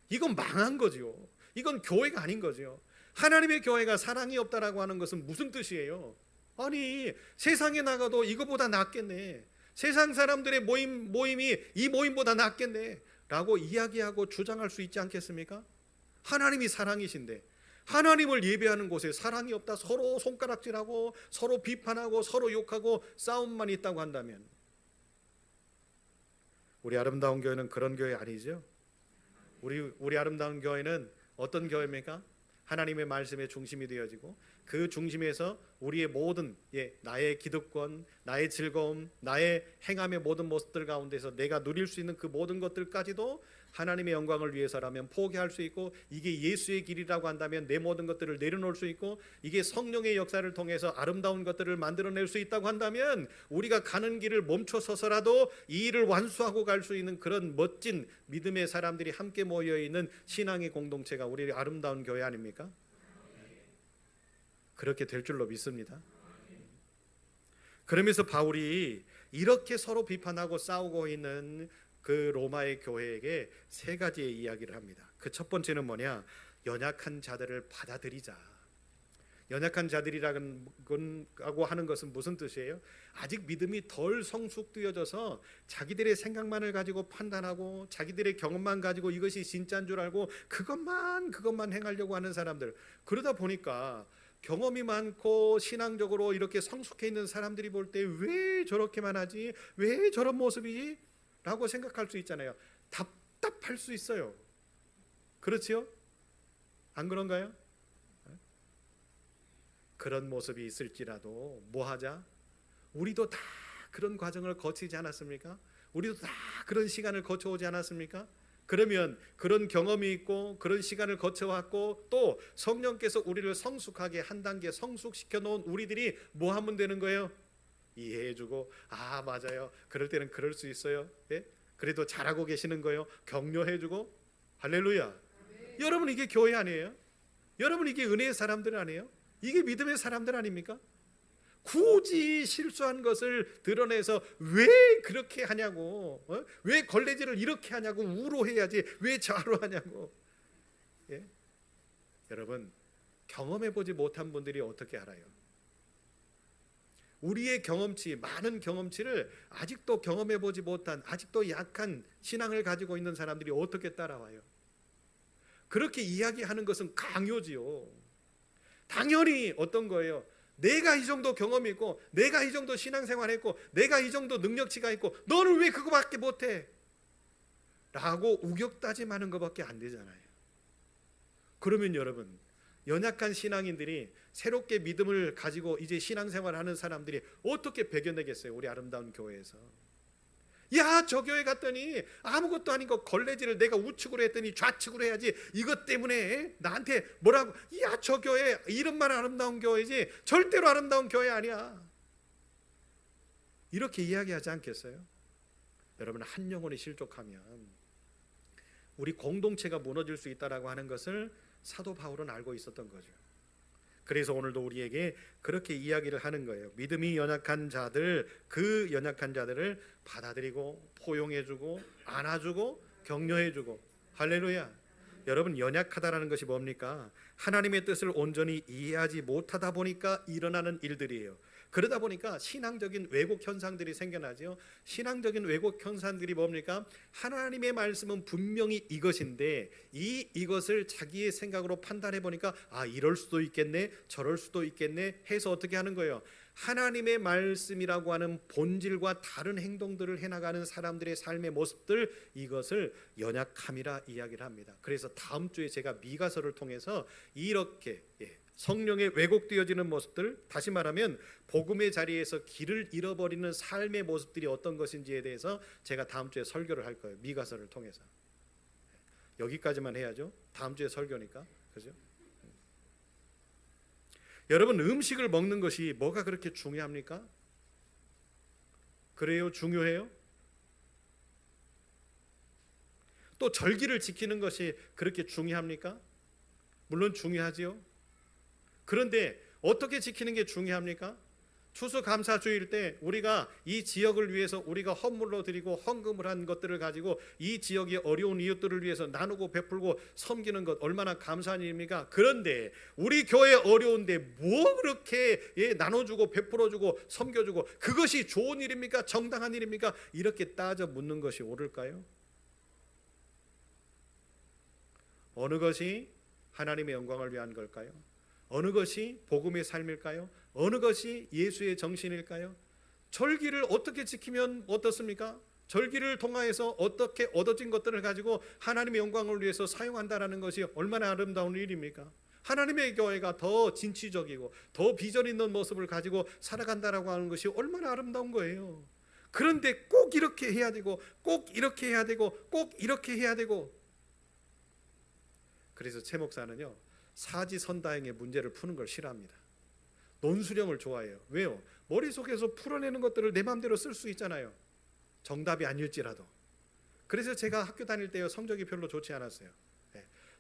이건 망한 거죠. 이건 교회가 아닌 거죠. 하나님의 교회가 사랑이 없다라고 하는 것은 무슨 뜻이에요? 아니, 세상에 나가도 이거보다 낫겠네, 세상 사람들의 모임이 이 모임보다 낫겠네 라고 이야기하고 주장할 수 있지 않겠습니까? 하나님이 사랑이신데 하나님을 예배하는 곳에 사랑이 없다, 서로 손가락질하고 서로 비판하고 서로 욕하고 싸움만 있다고 한다면, 우리 아름다운 교회는 그런 교회 아니죠? 우리 아름다운 교회는 어떤 교회입니까? 하나님의 말씀의 중심이 되어지고 그 중심에서 우리의 모든 나의 기득권, 나의 즐거움, 나의 행함의 모든 모습들 가운데서 내가 누릴 수 있는 그 모든 것들까지도 하나님의 영광을 위해서라면 포기할 수 있고, 이게 예수의 길이라고 한다면 내 모든 것들을 내려놓을 수 있고, 이게 성령의 역사를 통해서 아름다운 것들을 만들어낼 수 있다고 한다면 우리가 가는 길을 멈춰서서라도 이 일을 완수하고 갈 수 있는 그런 멋진 믿음의 사람들이 함께 모여있는 신앙의 공동체가 우리 아름다운 교회 아닙니까? 그렇게 될 줄로 믿습니다. 그러면서 바울이 이렇게 서로 비판하고 싸우고 있는 그 로마의 교회에게 세 가지의 이야기를 합니다. 그 첫 번째는 뭐냐? 연약한 자들을 받아들이자. 연약한 자들이라고 하는 것은 무슨 뜻이에요? 아직 믿음이 덜 성숙되어져서 자기들의 생각만을 가지고 판단하고 자기들의 경험만 가지고 이것이 진짜인 줄 알고 그것만 행하려고 하는 사람들. 그러다 보니까 경험이 많고 신앙적으로 이렇게 성숙해 있는 사람들이 볼 때 왜 저렇게만 하지? 왜 저런 모습이지? 라고 생각할 수 있잖아요. 답답할 수 있어요. 그렇지요? 안 그런가요? 그런 모습이 있을지라도 뭐 하자? 우리도 다 그런 과정을 거치지 않았습니까? 우리도 다 그런 시간을 거쳐오지 않았습니까? 그러면 그런 경험이 있고 그런 시간을 거쳐왔고 또 성령께서 우리를 성숙하게 한 단계 성숙시켜 놓은 우리들이 뭐 하면 되는 거예요? 이해해주고, 아 맞아요, 그럴 때는 그럴 수 있어요, 예? 그래도 잘하고 계시는 거예요, 격려해주고. 할렐루야. 여러분 이게 교회 아니에요? 여러분 이게 은혜의 사람들 아니에요? 이게 믿음의 사람들 아닙니까? 굳이 실수한 것을 드러내서 왜 그렇게 하냐고, 왜 걸레질을 이렇게 하냐고 우로해야지 왜 저로 하냐고. 예? 여러분 경험해보지 못한 분들이 어떻게 알아요? 우리의 경험치, 많은 경험치를 아직도 경험해보지 못한, 아직도 약한 신앙을 가지고 있는 사람들이 어떻게 따라와요? 그렇게 이야기하는 것은 강요지요. 당연히 어떤 거예요? 내가 이 정도 경험이 있고, 내가 이 정도 신앙생활 했고, 내가 이 정도 능력치가 있고, 너는 왜 그거밖에 못해? 라고 우격다짐하는 것밖에 안 되잖아요. 그러면 여러분, 연약한 신앙인들이 새롭게 믿음을 가지고 이제 신앙생활을 하는 사람들이 어떻게 배겨내겠어요? 우리 아름다운 교회에서. 야, 저 교회 갔더니 아무것도 아닌 거 걸레질을 내가 우측으로 했더니 좌측으로 해야지, 이것 때문에 나한테 뭐라고. 야, 저 교회 이름만 아름다운 교회지 절대로 아름다운 교회 아니야. 이렇게 이야기하지 않겠어요? 여러분, 한 영혼이 실족하면 우리 공동체가 무너질 수 있다라고 하는 것을 사도 바울은 알고 있었던 거죠. 그래서 오늘도 우리에게 그렇게 이야기를 하는 거예요. 믿음이 연약한 자들, 그 연약한 자들을 받아들이고 포용해주고 안아주고 격려해주고. 할렐루야. 여러분, 연약하다라는 것이 뭡니까? 하나님의 뜻을 온전히 이해하지 못하다 보니까 일어나는 일들이에요. 그러다 보니까 신앙적인 왜곡 현상들이 생겨나죠. 신앙적인 왜곡 현상들이 뭡니까? 하나님의 말씀은 분명히 이것인데 이것을 자기의 생각으로 판단해 보니까 아, 이럴 수도 있겠네, 저럴 수도 있겠네 해서 어떻게 하는 거예요? 하나님의 말씀이라고 하는 본질과 다른 행동들을 해나가는 사람들의 삶의 모습들, 이것을 연약함이라 이야기를 합니다. 그래서 다음 주에 제가 미가서를 통해서 이렇게 성령의 왜곡되어지는 모습들, 다시 말하면 복음의 자리에서 길을 잃어버리는 삶의 모습들이 어떤 것인지에 대해서 제가 다음 주에 설교를 할 거예요. 미가서를 통해서. 여기까지만 해야죠. 다음 주에 설교니까. 그죠? 여러분, 음식을 먹는 것이 뭐가 그렇게 중요합니까? 그래요? 중요해요? 또 절기를 지키는 것이 그렇게 중요합니까? 물론 중요하지요. 그런데 어떻게 지키는 게 중요합니까? 추수감사주일 때 우리가 이 지역을 위해서 우리가 헌물로 드리고 헌금을 한 것들을 가지고 이 지역의 어려운 이웃들을 위해서 나누고 베풀고 섬기는 것 얼마나 감사한 일입니까? 그런데 우리 교회 어려운데 뭐 그렇게 나눠주고 베풀어주고 섬겨주고 그것이 좋은 일입니까? 정당한 일입니까? 이렇게 따져 묻는 것이 옳을까요? 어느 것이 하나님의 영광을 위한 걸까요? 어느 것이 복음의 삶일까요? 어느 것이 예수의 정신일까요? 절기를 어떻게 지키면 어떻습니까? 절기를 통하여서 어떻게 얻어진 것들을 가지고 하나님의 영광을 위해서 사용한다라는 것이 얼마나 아름다운 일입니까? 하나님의 교회가 더 진취적이고 더 비전 있는 모습을 가지고 살아간다라고 하는 것이 얼마나 아름다운 거예요. 그런데 꼭 이렇게 해야 되고 꼭 이렇게 해야 되고 꼭 이렇게 해야 되고. 그래서 최 목사는요, 사지선다행의 문제를 푸는 걸 싫어합니다. 논수령을 좋아해요. 왜요? 머릿속에서 풀어내는 것들을 내 마음대로 쓸 수 있잖아요. 정답이 아닐지라도. 그래서 제가 학교 다닐 때요, 성적이 별로 좋지 않았어요.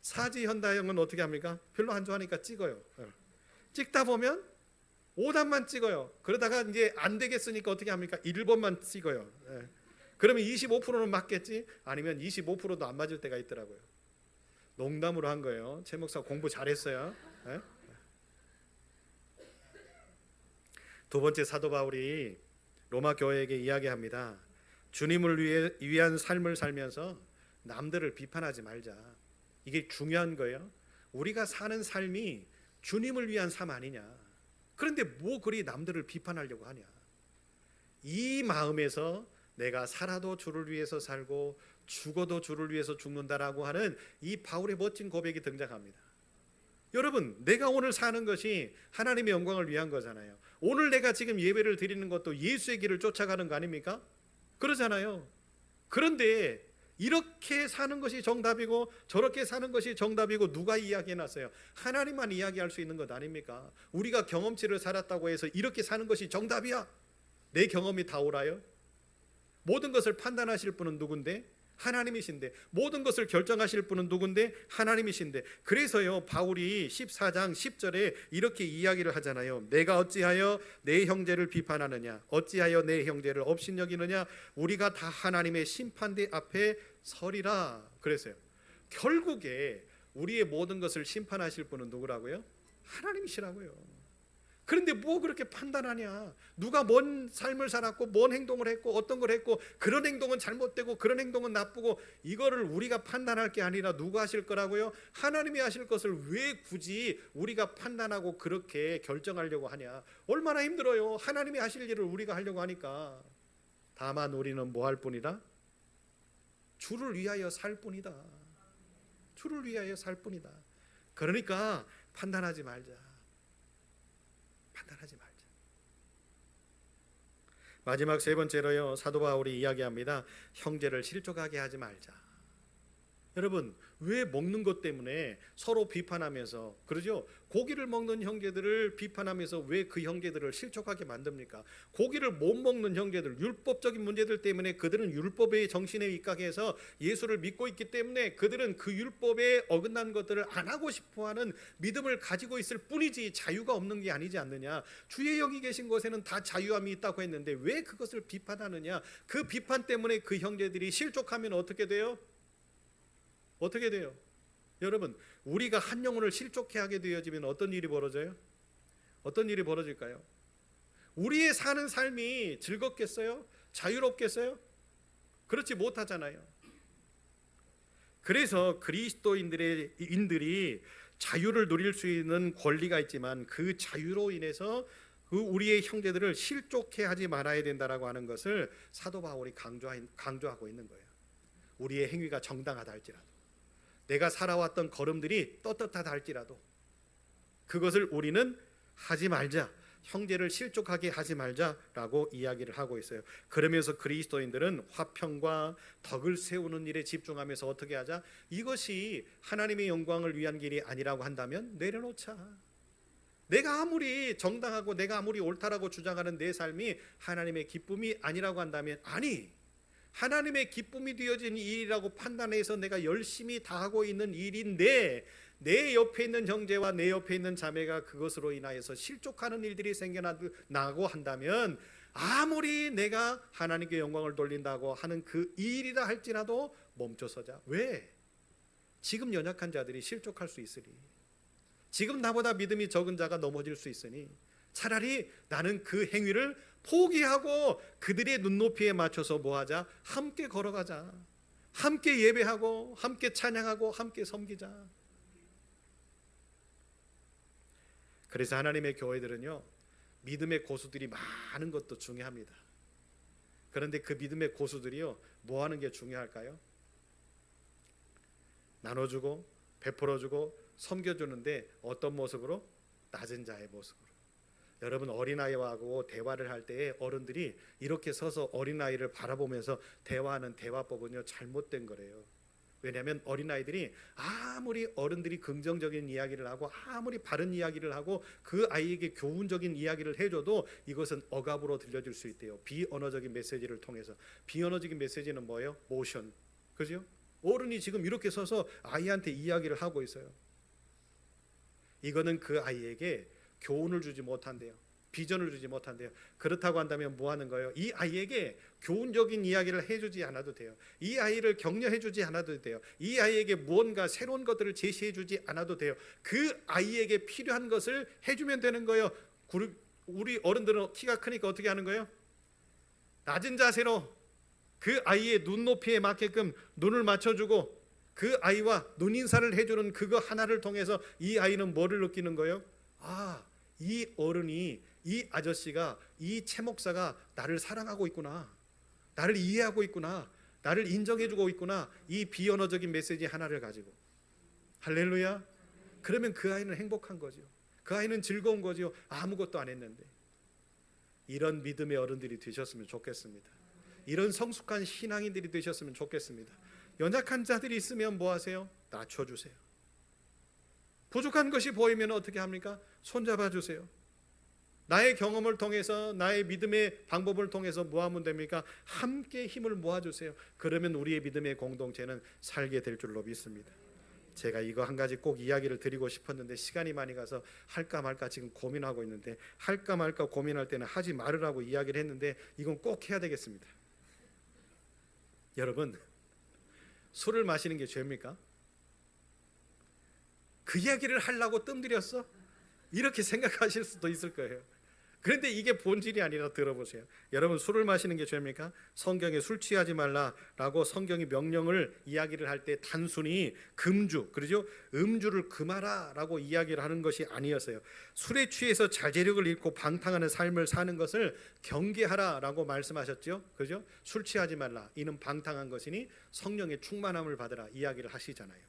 사지현다행은 어떻게 합니까? 별로 안 좋아하니까 찍어요. 찍다 보면 오답만 찍어요. 그러다가 이제 안 되겠으니까 어떻게 합니까? 1번만 찍어요. 그러면 25%는 맞겠지? 아니면 25%도 안 맞을 때가 있더라고요. 농담으로 한 거예요. 최 목사 공부 잘했어요. 두 번째, 사도 바울이 로마 교회에게 이야기합니다. 주님을 위한 삶을 살면서 남들을 비판하지 말자. 이게 중요한 거예요. 우리가 사는 삶이 주님을 위한 삶 아니냐. 그런데 뭐 그리 남들을 비판하려고 하냐. 이 마음에서 내가 살아도 주를 위해서 살고 죽어도 주를 위해서 죽는다라고 하는 이 바울의 멋진 고백이 등장합니다. 여러분, 내가 오늘 사는 것이 하나님의 영광을 위한 거잖아요. 오늘 내가 지금 예배를 드리는 것도 예수의 길을 쫓아가는 거 아닙니까? 그러잖아요. 그런데 이렇게 사는 것이 정답이고 저렇게 사는 것이 정답이고 누가 이야기해놨어요? 하나님만 이야기할 수 있는 것 아닙니까? 우리가 경험치를 살았다고 해서 이렇게 사는 것이 정답이야? 내 경험이 다 옳아요? 모든 것을 판단하실 분은 누군데? 하나님이신데, 모든 것을 결정하실 분은 누군데? 하나님이신데. 그래서요, 바울이 14장 10절에 이렇게 이야기를 하잖아요. 내가 어찌하여 내 형제를 비판하느냐, 어찌하여 내 형제를 업신여기느냐, 우리가 다 하나님의 심판대 앞에 서리라. 그래서요, 결국에 우리의 모든 것을 심판하실 분은 누구라고요? 하나님이시라고요. 그런데 뭐 그렇게 판단하냐? 누가 뭔 삶을 살았고 뭔 행동을 했고 어떤 걸 했고, 그런 행동은 잘못되고 그런 행동은 나쁘고, 이거를 우리가 판단할 게 아니라 누가 하실 거라고요? 하나님이 하실 것을 왜 굳이 우리가 판단하고 그렇게 결정하려고 하냐? 얼마나 힘들어요. 하나님이 하실 일을 우리가 하려고 하니까. 다만 우리는 뭐 할 뿐이다? 주를 위하여 살 뿐이다. 주를 위하여 살 뿐이다. 그러니까 판단하지 말자. 판단하지 말자. 마지막 세 번째로요, 사도 바울이 이야기합니다. 형제를 실족하게 하지 말자. 여러분, 왜 먹는 것 때문에 서로 비판하면서, 그러죠? 고기를 먹는 형제들을 비판하면서 왜 그 형제들을 실족하게 만듭니까? 고기를 못 먹는 형제들, 율법적인 문제들 때문에 그들은 율법의 정신에 입각해서 예수를 믿고 있기 때문에 그들은 그 율법에 어긋난 것들을 안 하고 싶어하는 믿음을 가지고 있을 뿐이지 자유가 없는 게 아니지 않느냐. 주의 영이 계신 곳에는 다 자유함이 있다고 했는데 왜 그것을 비판하느냐. 그 비판 때문에 그 형제들이 실족하면 어떻게 돼요? 어떻게 돼요? 여러분, 우리가 한 영혼을 실족해 하게 되어지면 어떤 일이 벌어져요? 어떤 일이 벌어질까요? 우리의 사는 삶이 즐겁겠어요? 자유롭겠어요? 그렇지 못하잖아요. 그래서 그리스도인들이 자유를 누릴 수 있는 권리가 있지만 그 자유로 인해서 그 우리의 형제들을 실족해 하지 말아야 된다라고 하는 것을 사도 바울이 강조하고 있는 거예요. 우리의 행위가 정당하다 할지라도, 내가 살아왔던 걸음들이 떳떳하다 할지라도 그것을 우리는 하지 말자, 형제를 실족하게 하지 말자라고 이야기를 하고 있어요. 그러면서 그리스도인들은 화평과 덕을 세우는 일에 집중하면서 어떻게 하자? 이것이 하나님의 영광을 위한 길이 아니라고 한다면 내려놓자. 내가 아무리 정당하고 내가 아무리 옳다라고 주장하는 내 삶이 하나님의 기쁨이 아니라고 한다면, 아니, 하나님의 기쁨이 되어진 일이라고 판단해서 내가 열심히 다하고 있는 일인데 내 옆에 있는 형제와 내 옆에 있는 자매가 그것으로 인하여서 실족하는 일들이 생겨나고 한다면, 아무리 내가 하나님께 영광을 돌린다고 하는 그 일이라 할지라도 멈춰서자. 왜? 지금 연약한 자들이 실족할 수 있으니, 지금 나보다 믿음이 적은 자가 넘어질 수 있으니 차라리 나는 그 행위를 포기하고 그들의 눈높이에 맞춰서 뭐하자? 함께 걸어가자. 함께 예배하고 함께 찬양하고 함께 섬기자. 그래서 하나님의 교회들은요, 믿음의 고수들이 많은 것도 중요합니다. 그런데 그 믿음의 고수들이요, 뭐 하는 게 중요할까요? 나눠주고 베풀어주고 섬겨주는데 어떤 모습으로? 낮은 자의 모습으로. 여러분, 어린아이하고 대화를 할 때 어른들이 이렇게 서서 어린아이를 바라보면서 대화하는 대화법은요, 잘못된 거래요. 왜냐하면 어린아이들이 아무리 어른들이 긍정적인 이야기를 하고 아무리 바른 이야기를 하고 그 아이에게 교훈적인 이야기를 해줘도 이것은 억압으로 들려질 수 있대요. 비언어적인 메시지를 통해서. 비언어적인 메시지는 뭐예요? 모션. 그죠? 어른이 지금 이렇게 서서 아이한테 이야기를 하고 있어요. 이거는 그 아이에게 교훈을 주지 못한대요. 비전을 주지 못한대요. 그렇다고 한다면 뭐 하는 거예요? 이 아이에게 교훈적인 이야기를 해주지 않아도 돼요. 이 아이를 격려해주지 않아도 돼요. 이 아이에게 무언가 새로운 것들을 제시해주지 않아도 돼요. 그 아이에게 필요한 것을 해주면 되는 거예요. 우리 어른들은 키가 크니까 어떻게 하는 거예요? 낮은 자세로 그 아이의 눈높이에 맞게끔 눈을 맞춰주고 그 아이와 눈인사를 해주는 그거 하나를 통해서 이 아이는 뭐를 느끼는 거예요? 아, 이 어른이, 이 아저씨가, 이 최 목사가 나를 사랑하고 있구나, 나를 이해하고 있구나, 나를 인정해주고 있구나. 이 비언어적인 메시지 하나를 가지고. 할렐루야. 그러면 그 아이는 행복한 거죠. 그 아이는 즐거운 거죠. 아무것도 안 했는데. 이런 믿음의 어른들이 되셨으면 좋겠습니다. 이런 성숙한 신앙인들이 되셨으면 좋겠습니다. 연약한 자들이 있으면 뭐 하세요? 낮춰주세요. 부족한 것이 보이면 어떻게 합니까? 손잡아 주세요. 나의 경험을 통해서, 나의 믿음의 방법을 통해서 뭐 하면 됩니까? 함께 힘을 모아주세요. 그러면 우리의 믿음의 공동체는 살게 될 줄로 믿습니다. 제가 이거 한 가지 꼭 이야기를 드리고 싶었는데 시간이 많이 가서 할까 말까 지금 고민하고 있는데, 할까 말까 고민할 때는 하지 말으라고 이야기를 했는데 이건 꼭 해야 되겠습니다. 여러분, 술을 마시는 게 죄입니까? 그 이야기를 하려고 뜸들였어? 이렇게 생각하실 수도 있을 거예요. 그런데 이게 본질이 아니라 들어보세요. 여러분, 술을 마시는 게 죄입니까? 성경에 술 취하지 말라라고 성경이 명령을 이야기를 할 때 단순히 금주, 그러죠? 음주를 금하라라고 이야기를 하는 것이 아니었어요. 술에 취해서 자제력을 잃고 방탕하는 삶을 사는 것을 경계하라라고 말씀하셨죠. 그죠? 술 취하지 말라, 이는 방탕한 것이니 성령의 충만함을 받으라 이야기를 하시잖아요.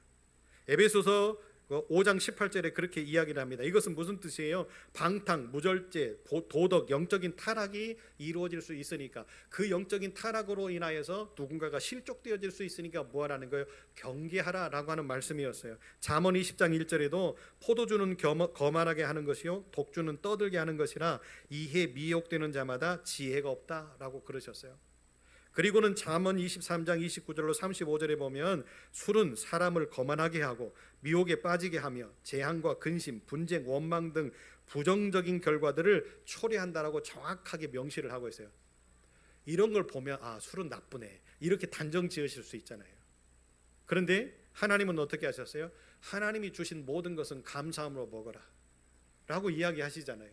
에베소서 5장 18절에 그렇게 이야기를 합니다. 이것은 무슨 뜻이에요? 방탕, 무절제, 도덕, 영적인 타락이 이루어질 수 있으니까, 그 영적인 타락으로 인하여서 누군가가 실족되어질 수 있으니까 뭐하라는 거예요? 경계하라라고 하는 말씀이었어요. 잠언 20장 1절에도 포도주는 거만하게 하는 것이요 독주는 떠들게 하는 것이라 이해 미혹되는 자마다 지혜가 없다라고 그러셨어요. 그리고는 잠언 23장 29절로 35절에 보면 술은 사람을 거만하게 하고 미혹에 빠지게 하며 재앙과 근심, 분쟁, 원망 등 부정적인 결과들을 초래한다라고 정확하게 명시를 하고 있어요. 이런 걸 보면 아, 술은 나쁘네, 이렇게 단정 지으실 수 있잖아요. 그런데 하나님은 어떻게 하셨어요? 하나님이 주신 모든 것은 감사함으로 먹어라 라고 이야기하시잖아요.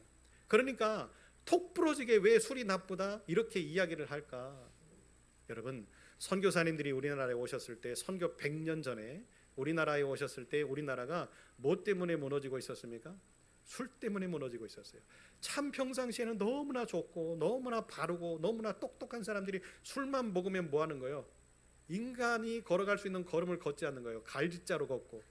그러니까 톡 부러지게 왜 술이 나쁘다 이렇게 이야기를 할까? 여러분, 선교사님들이 우리나라에 오셨을 때, 선교 100년 전에 우리나라에 오셨을 때 우리나라가 뭐 때문에 무너지고 있었습니까? 술 때문에 무너지고 있었어요. 참 평상시에는 너무나 좋고 너무나 바르고 너무나 똑똑한 사람들이 술만 먹으면 뭐 하는 거예요? 인간이 걸어갈 수 있는 걸음을 걷지 않는 거예요. 갈짓자로 걷고,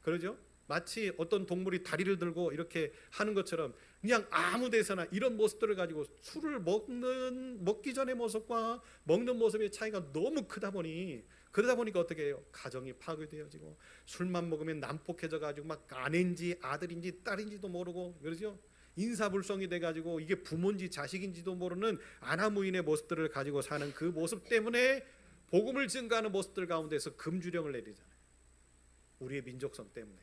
그러죠? 마치 어떤 동물이 다리를 들고 이렇게 하는 것처럼 그냥 아무 데서나 이런 모습들을 가지고, 술을 먹기 전의 모습과 먹는 모습의 차이가 너무 그러다 보니까 어떻게 해요? 가정이 파괴되어지고, 술만 먹으면 난폭해져 가지고 막 아내인지 아들인지 딸인지도 모르고, 그러죠? 인사불성이 돼 가지고 이게 부모인지 자식인지도 모르는 아나무인의 모습들을 가지고 사는 그 모습 때문에 복음을 증거하는 모습들 가운데서 금주령을 내리잖아요. 우리의 민족성 때문에.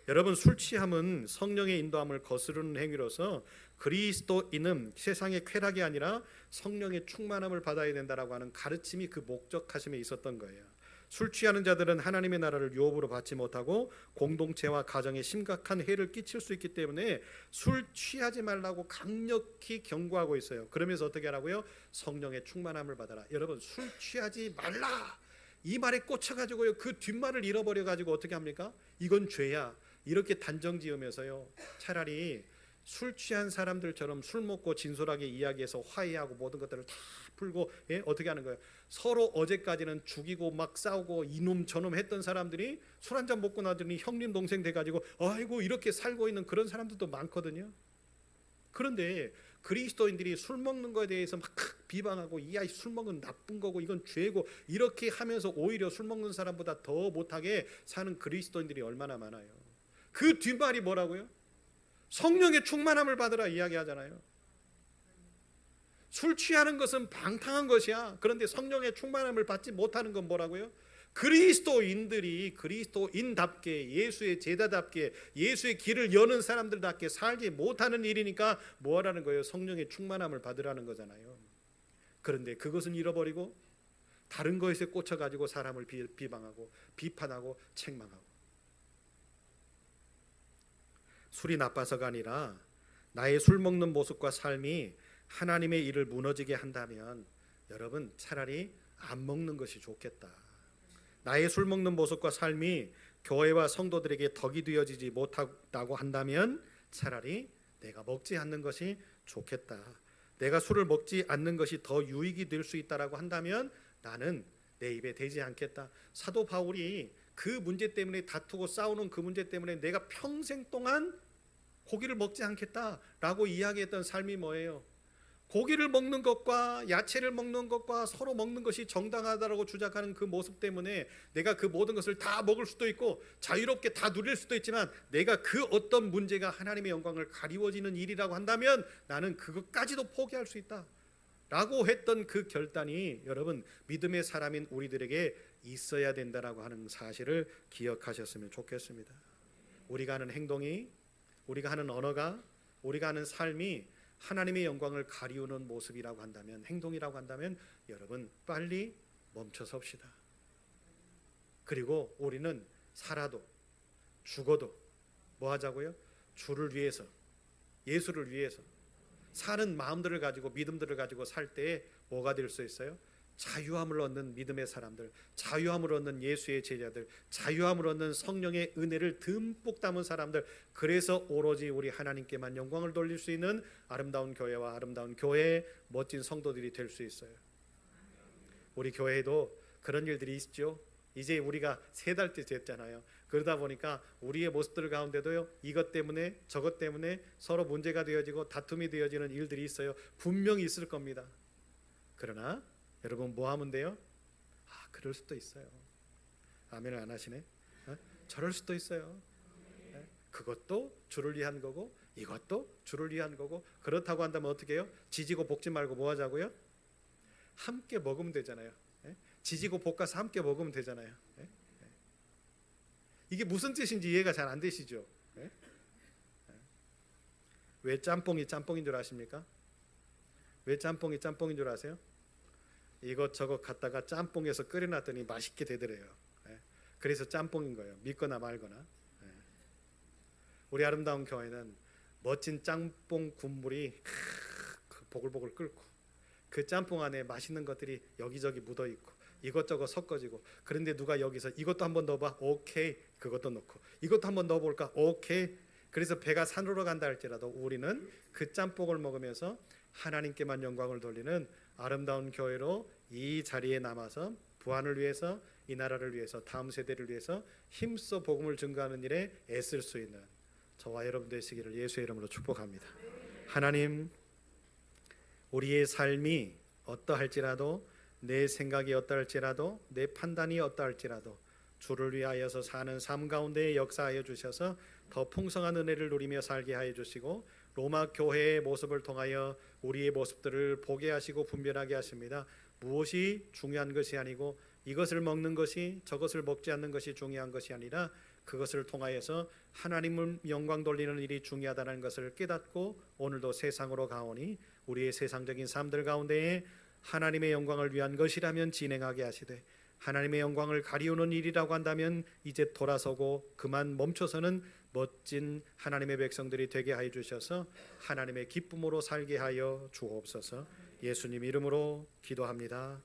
여러분, 술 취함은 성령의 인도함을 거스르는 행위로서 그리스도인은 세상의 쾌락이 아니라 성령의 충만함을 받아야 된다라고 하는 가르침이 그 목적하심에 있었던 거예요. 술 취하는 자들은 하나님의 나라를 유업으로 받지 못하고 공동체와 가정에 심각한 해를 끼칠 수 있기 때문에 술 취하지 말라고 강력히 경고하고 있어요. 그러면서 어떻게 하라고요? 성령의 충만함을 받아라. 여러분, 술 취하지 말라 이 말에 꽂혀가지고요, 그 뒷말을 잃어버려가지고 어떻게 합니까? 이건 죄야 이렇게 단정 지으면서요, 차라리 술 취한 사람들처럼 술 먹고 진솔하게 이야기해서 화해하고 모든 것들을 다 풀고, 어떻게 하는 거예요? 서로 어제까지는 죽이고 막 싸우고 이놈 저놈 했던 사람들이 술 한잔 먹고 나더니 형님 동생 돼가지고 아이고 이렇게 살고 있는 그런 사람들도 많거든요. 그런데 그리스도인들이 술 먹는 거에 대해서 막 비방하고 이야 술 먹은 나쁜 거고 이건 죄고 이렇게 하면서 오히려 술 먹는 사람보다 더 못하게 사는 그리스도인들이 얼마나 많아요. 그 뒷말이 뭐라고요? 성령의 충만함을 받으라 이야기하잖아요. 술 취하는 것은 방탕한 것이야. 그런데 성령의 충만함을 받지 못하는 건 뭐라고요? 그리스도인들이 그리스도인답게, 예수의 제자답게, 예수의 길을 여는 사람들답게 살지 못하는 일이니까 뭐하라는 거예요? 성령의 충만함을 받으라는 거잖아요. 그런데 그것은 잃어버리고 다른 것에 꽂혀가지고 사람을 비방하고 비판하고 책망하고. 술이 나빠서가 아니라 나의 술 먹는 모습과 삶이 하나님의 일을 무너지게 한다면 여러분, 차라리 안 먹는 것이 좋겠다. 나의 술 먹는 모습과 삶이 교회와 성도들에게 덕이 되어지지 못하다고 한다면 차라리 내가 먹지 않는 것이 좋겠다. 내가 술을 먹지 않는 것이 더 유익이 될 수 있다라고 한다면 나는 내 입에 대지 않겠다. 사도 바울이 그 문제 때문에 다투고 싸우는 그 문제 때문에 내가 평생 동안 고기를 먹지 않겠다라고 이야기했던 삶이 뭐예요? 고기를 먹는 것과 야채를 먹는 것과 서로 먹는 것이 정당하다고 주장하는 그 모습 때문에 내가 그 모든 것을 다 먹을 수도 있고 자유롭게 다 누릴 수도 있지만, 내가 그 어떤 문제가 하나님의 영광을 가리워지는 일이라고 한다면 나는 그것까지도 포기할 수 있다 라고 했던 그 결단이 여러분 믿음의 사람인 우리들에게 있어야 된다라고 하는 사실을 기억하셨으면 좋겠습니다. 우리가 하는 행동이, 우리가 하는 언어가, 우리가 하는 삶이 하나님의 영광을 가리우는 모습이라고 한다면, 행동이라고 한다면 여러분 빨리 멈춰섭시다. 그리고 우리는 살아도 죽어도 뭐 하자고요? 주를 위해서, 예수를 위해서 사는 마음들을 가지고, 믿음들을 가지고 살 때에 뭐가 될 수 있어요? 자유함을 얻는 믿음의 사람들, 자유함을 얻는 예수의 제자들, 자유함을 얻는 성령의 은혜를 듬뿍 담은 사람들, 그래서 오로지 우리 하나님께만 영광을 돌릴 수 있는 아름다운 교회와 아름다운 교회의 멋진 성도들이 될 수 있어요. 우리 교회에도 그런 일들이 있죠. 이제 우리가 3달째 됐잖아요. 그러다 보니까 우리의 모습들 가운데도요, 이것 때문에 저것 때문에 서로 문제가 되어지고 다툼이 되어지는 일들이 있어요. 분명히 있을 겁니다. 그러나 여러분 뭐 하면 돼요? 그럴 수도 있어요. 아멘을 안 하시네. 저럴 수도 있어요. 그것도 주를 위한 거고 이것도 주를 위한 거고, 그렇다고 한다면 어떻게 해요? 지지고 볶지 말고 뭐 하자고요? 함께 먹으면 되잖아요. 지지고 볶아서 함께 먹으면 되잖아요. 이게 무슨 뜻인지 이해가 잘 안 되시죠? 왜 짬뽕이 짬뽕인 줄 아십니까? 왜 짬뽕이 짬뽕인 줄 아세요? 이것저것 갖다가 짬뽕에서 끓여놨더니 맛있게 되더래요. 그래서 짬뽕인 거예요. 믿거나 말거나. 우리 아름다운 교회는 멋진 짬뽕 국물이 보글보글 끓고, 그 짬뽕 안에 맛있는 것들이 여기저기 묻어 있고 이것저것 섞어지고, 그런데 누가 여기서 이것도 한번 넣어봐, 오케이, 그것도 넣고 이것도 한번 넣어볼까, 오케이. 그래서 배가 산으로 간다 할지라도 우리는 그 짬뽕을 먹으면서 하나님께만 영광을 돌리는 아름다운 교회로 이 자리에 남아서 부활을 위해서, 이 나라를 위해서, 다음 세대를 위해서 힘써 복음을 증거하는 일에 애쓸 수 있는 저와 여러분 되시기를 예수의 이름으로 축복합니다. 하나님, 우리의 삶이 어떠할지라도, 내 생각이 어떠할지라도, 내 판단이 어떠할지라도 주를 위하여서 사는 삶 가운데 역사하여 주셔서 더 풍성한 은혜를 누리며 살게 하여 주시고, 로마 교회의 모습을 통하여 우리의 모습들을 보게 하시고 분별하게 하십니다. 무엇이 중요한 것이 아니고 이것을 먹는 것이, 저것을 먹지 않는 것이 중요한 것이 아니라 그것을 통하여서 하나님을 영광 돌리는 일이 중요하다는 것을 깨닫고 오늘도 세상으로 가오니 우리의 세상적인 삶들 가운데에 하나님의 영광을 위한 것이라면 진행하게 하시되, 하나님의 영광을 가리우는 일이라고 한다면 이제 돌아서고 그만 멈춰서는 멋진 하나님의 백성들이 되게 하여 주셔서 하나님의 기쁨으로 살게 하여 주옵소서. 예수님 이름으로 기도합니다.